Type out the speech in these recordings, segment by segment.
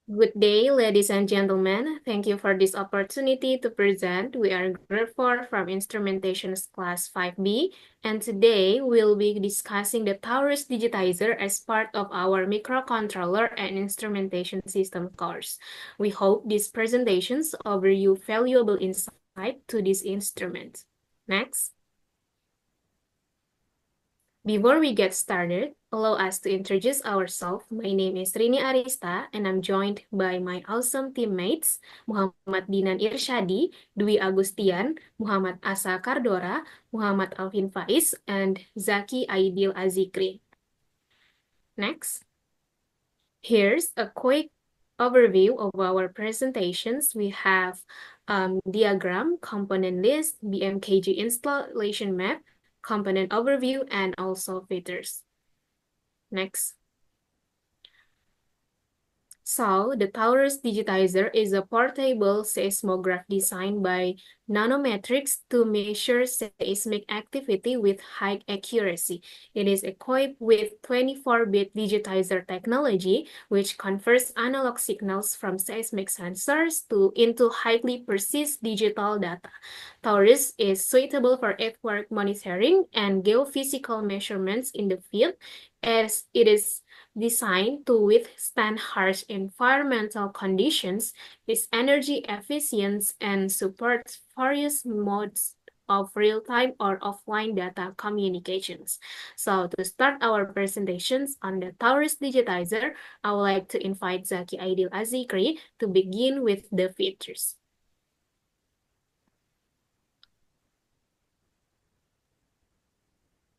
Good day, ladies and gentlemen. Thank you for this opportunity to present. We are grade 4 from Instrumentation class 5B, and today we'll be discussing the Taurus Digitizer as part of our Microcontroller and Instrumentation System course. We hope these presentations offer you valuable insight to this instrument. Next. Before we get started, allow us to introduce ourselves. My name is Rini Arista, and I'm joined by my awesome teammates, Muhammad Dinan Irsyadi, Dwi Agustian, Muhammad Asa Kardora, Muhammad Alvin Faiz, and Zaki Aidil Azikri. Next. Here's a quick overview of our presentations. We have diagram, component list, BMKG Installation Map, component overview, and also features. Next. So, the Taurus Digitizer is a portable seismograph designed by Nanometrics to measure seismic activity with high accuracy. It is equipped with 24-bit digitizer technology, which converts analog signals from seismic sensors into highly precise digital data. Taurus is suitable for earthwork monitoring and geophysical measurements in the field, as it is designed to withstand harsh environmental conditions, is energy efficient, and supports various modes of real-time or offline data communications. So to start our presentations on the Taurus Digitizer, I would like to invite Zaki Aidil Azikri to begin with the features.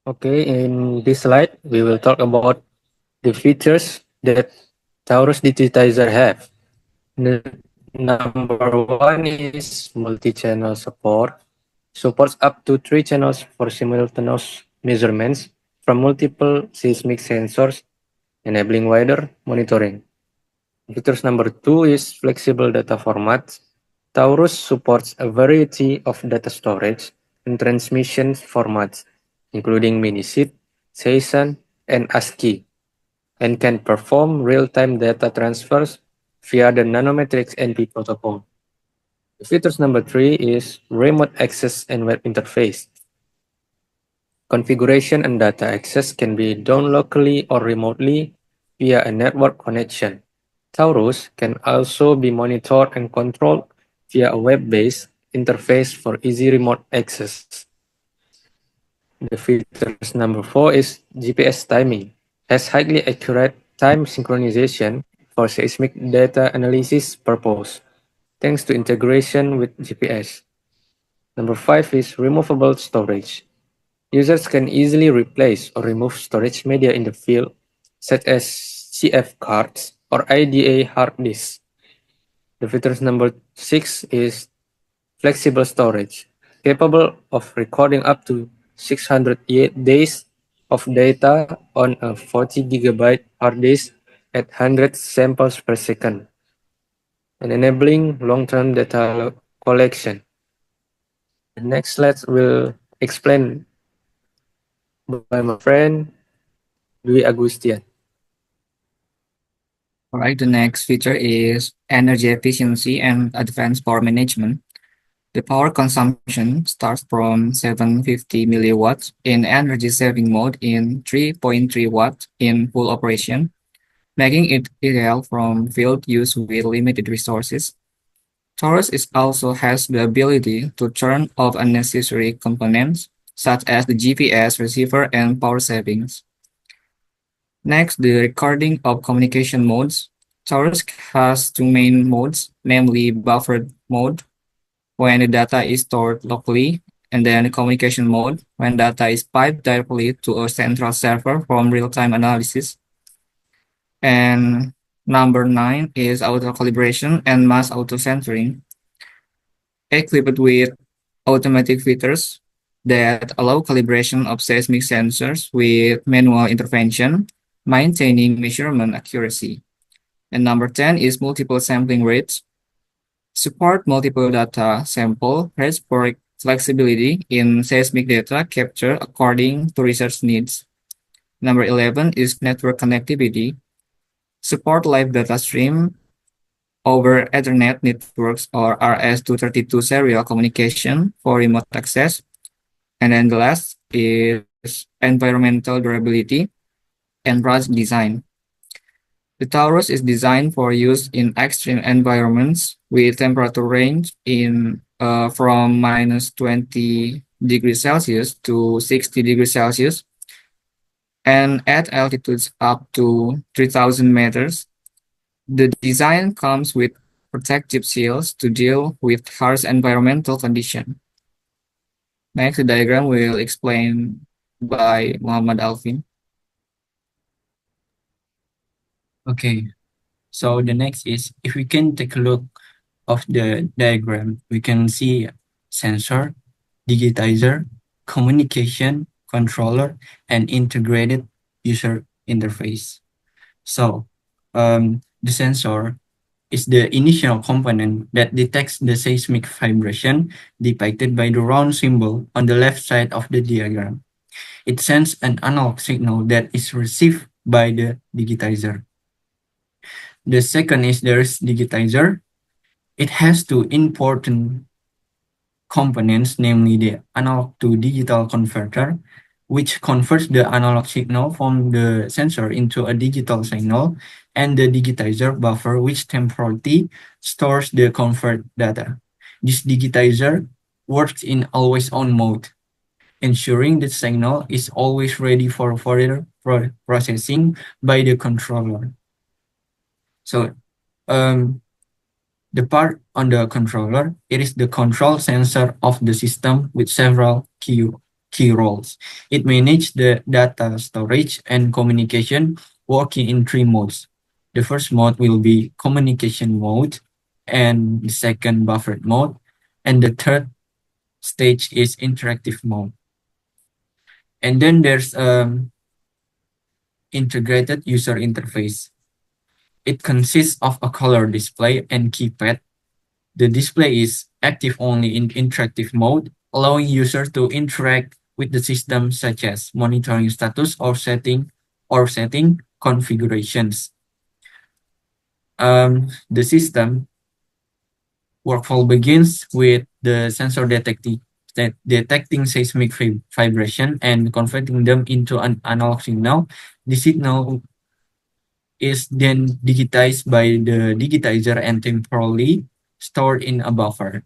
Okay, in this slide, we will talk about the features that Taurus Digitizer have. The number one is multi-channel support. Supports up to 3 channels for simultaneous measurements from multiple seismic sensors, enabling wider monitoring. Features number two is flexible data formats. Taurus supports a variety of data storage and transmission formats, including minisheet, JSON, and ASCII, and can perform real-time data transfers via the Nanometrics NP protocol. Features number three is remote access and web interface. Configuration and data access can be done locally or remotely via a network connection. Taurus can also be monitored and controlled via a web-based interface for easy remote access. The features number four is GPS timing. Has highly accurate time synchronization for seismic data analysis purpose, thanks to integration with GPS. Number five is removable storage. Users can easily replace or remove storage media in the field, such as CF cards or IDA hard disks. The features number six is flexible storage, capable of recording up to 608 days of data on a 40 gigabyte hard disk at 100 samples per second, and enabling long-term data collection. The next slide will explain by my friend Dwi Agustian. All right, the next feature is energy efficiency and advanced power management. The power consumption starts from 750 milliwatts in energy saving mode in 3.3 watts in full operation, making it ideal from field use with limited resources. Taurus also has the ability to turn off unnecessary components, such as the GPS receiver and power savings. Next, the recording of communication modes. Taurus has two main modes, namely buffered mode, when the data is stored locally, and then the communication mode, when data is piped directly to a central server from real-time analysis. And number 9 is auto-calibration and mass auto-centering, equipped with automatic features that allow calibration of seismic sensors with manual intervention, maintaining measurement accuracy. And number 10 is multiple sampling rates. Support multiple data sample rates for flexibility in seismic data capture according to research needs. Number 11 is network connectivity. Support live data stream over Ethernet networks or RS-232 serial communication for remote access. And then the last is environmental durability and rugged design. The Taurus is designed for use in extreme environments with temperature range from minus 20 degrees Celsius to 60 degrees Celsius, and at altitudes up to 3,000 meters. The design comes with protective seals to deal with harsh environmental conditions. Next, the diagram will explain by Muhammad Alvin. Okay, so the next is, if we can take a look of the diagram, we can see sensor, digitizer, communication, controller, and integrated user interface. So the sensor is the initial component that detects the seismic vibration depicted by the round symbol on the left side of the diagram. It sends an analog signal that is received by the digitizer. The second is there's digitizer. It has two important components, namely the analog to digital converter, which converts the analog signal from the sensor into a digital signal, and the digitizer buffer, which temporarily stores the convert data. This digitizer works in always-on mode, ensuring the signal is always ready for further processing by the controller. So the part on the controller, it is the control sensor of the system with several key roles. It manages the data storage and communication working in three modes. The first mode will be communication mode, and the second buffered mode, and the third stage is interactive mode. And then there's integrated user interface. It consists of a color display and keypad. The display is active only in interactive mode, allowing users to interact with the system, such as monitoring status or setting configurations. The system workflow begins with the sensor detecting seismic vibration and converting them into an analog signal. The signal is then digitized by the digitizer and temporarily stored in a buffer.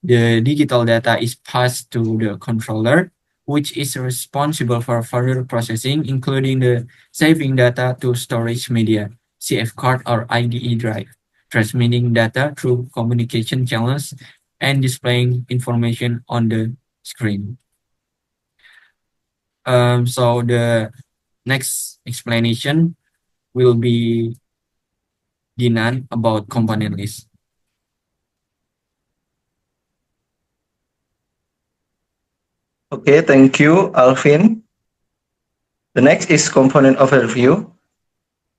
The digital data is passed to the controller, which is responsible for further processing, including the saving data to storage media, CF card or IDE drive, transmitting data through communication channels, and displaying information on the screen. So the next explanation will be Dinan about component list. Okay, thank you, Alvin. The next is component overview.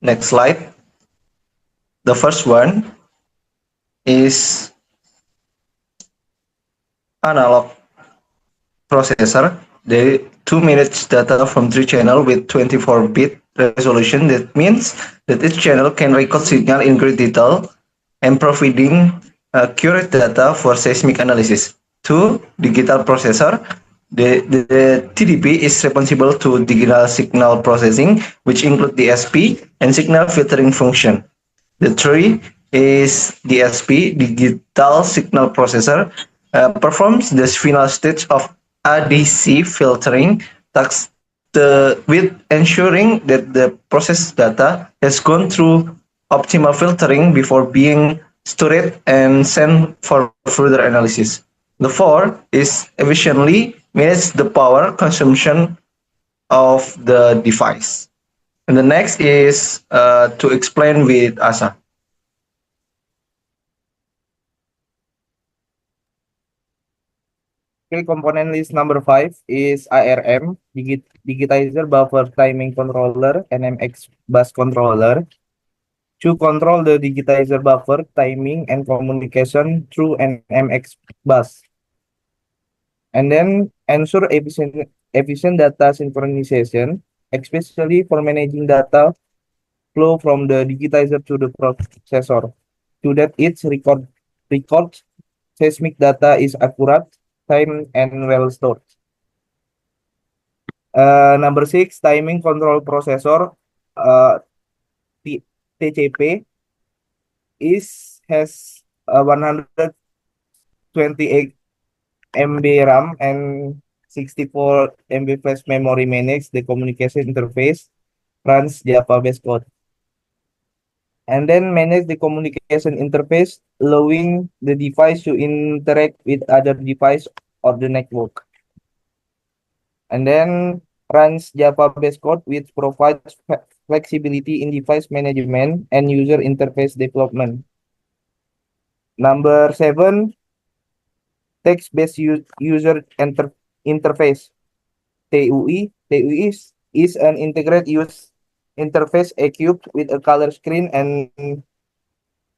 Next slide. The first one is analog processor. The 2 minutes data from 3 channel with 24-bit resolution. That means that each channel can record signal in great detail and providing accurate data for seismic analysis. 2. Digital processor. The TDP is responsible to digital signal processing, which include DSP and signal filtering function. The 3 is DSP, digital signal processor, performs the final stage of ADC filtering task with ensuring that the processed data has gone through optimal filtering before being stored and sent for further analysis. The 4 is efficiently manage the power consumption of the device. And the next is to explain with Asa. Okay, component list number 5 is ARM, Digitizer Buffer Timing Controller, NMX Bus Controller, to control the digitizer buffer, timing, and communication through NMX bus. And then ensure efficient data synchronization, especially for managing data flow from the digitizer to the processor. so that its records seismic data is accurate, time, and well stored. Number 6, timing control processor, TCP, has 128 MB RAM and 64 MB flash memory. Manage the communication interface, runs Java-based code, and then manage the communication interface, allowing the device to interact with other device or the network. And then runs Java-based code, which provides flexibility in device management and user interface development. Number 7, text-based user interface, TUI. TUI is an integrated use interface equipped with a color screen and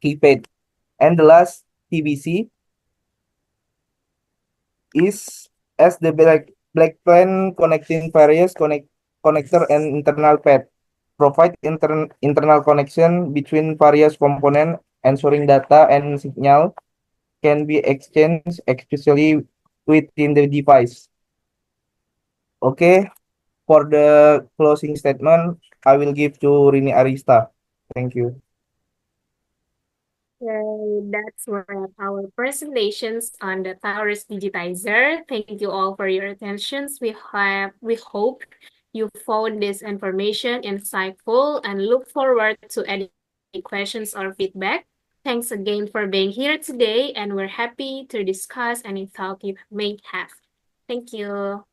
keypad. And the last, TBC, is as the backplane connecting various connector and internal pad. Provide internal connection between various components, ensuring data and signal can be exchanged especially within the device. Okay, for the closing statement, I will give to Rini Arista. Thank you. Okay, that's where our presentations on the Taurus Digitizer. Thank you all for your attentions. We hope you found this information insightful and look forward to any questions or feedback. Thanks again for being here today, and we're happy to discuss any thought you may have. Thank you.